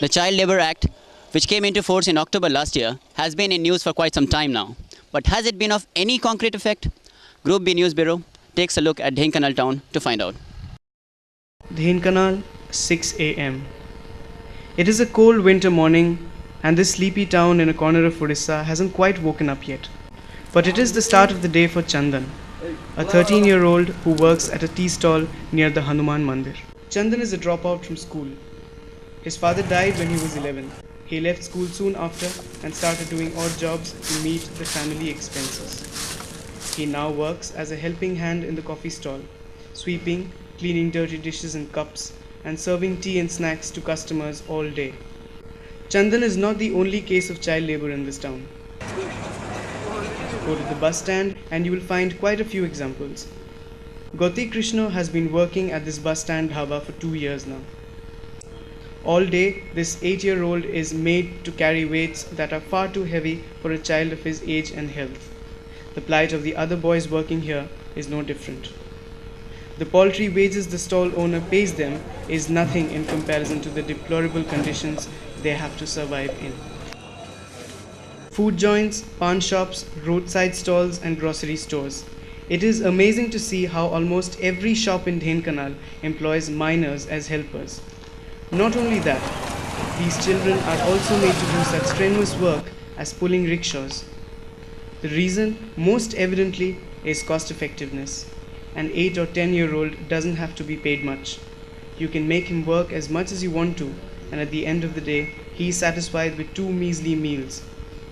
The Child Labour Act, which came into force in October last year, has been in news for quite some time now. But has it been of any concrete effect? Group B News Bureau takes a look at Dhenkanal town to find out. Dhenkanal, 6 a.m. It is a cold winter morning, and this sleepy town in a corner of Odisha hasn't quite woken up yet. But it is the start of the day for Chandan, a 13-year-old who works at a tea stall near the Hanuman Mandir. Chandan is a dropout from school. His father died when he was 11. He left school soon after and started doing odd jobs to meet the family expenses. He now works as a helping hand in the coffee stall, sweeping, cleaning dirty dishes and cups, and serving tea and snacks to customers all day. Chandan is not the only case of child labor in this town. Go to the bus stand and you will find quite a few examples. Gauti Krishna has been working at this bus stand dhaba for 2 years now. All day, this 8-year-old is made to carry weights that are far too heavy for a child of his age and health. The plight of the other boys working here is no different. The paltry wages the stall owner pays them is nothing in comparison to the deplorable conditions they have to survive in. Food joints, pawn shops, roadside stalls and grocery stores. It is amazing to see how almost every shop in Dhenkanal employs minors as helpers. Not only that, these children are also made to do such strenuous work as pulling rickshaws. The reason, most evidently, is cost effectiveness. An 8 or 10-year-old doesn't have to be paid much. You can make him work as much as you want to, and at the end of the day, he is satisfied with 2 measly meals.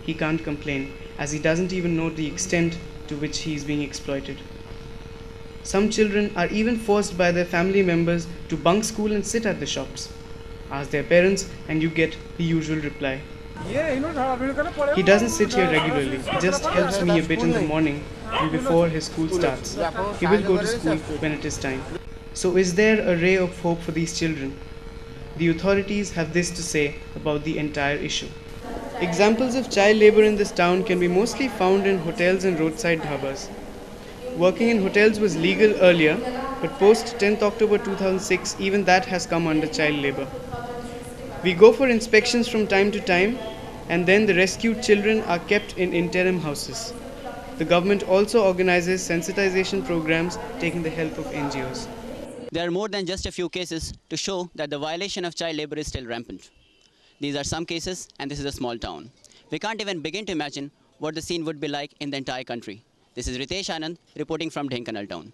He can't complain, as he doesn't even know the extent to which he is being exploited. Some children are even forced by their family members to bunk school and sit at the shops. Ask their parents and you get the usual reply. He doesn't sit here regularly, he just helps me a bit in the morning and before his school starts. He will go to school when it is time. So is there a ray of hope for these children? The authorities have this to say about the entire issue. Examples of child labor in this town can be mostly found in hotels and roadside dhabas. Working in hotels was legal earlier, but post 10th October 2006, even that has come under child labor. We go for inspections from time to time, and then the rescued children are kept in interim houses. The government also organizes sensitization programs taking the help of NGOs. There are more than just a few cases to show that the violation of child labor is still rampant. These are some cases, and this is a small town. We can't even begin to imagine what the scene would be like in the entire country. This is Ritesh Anand reporting from Dhenkanal town.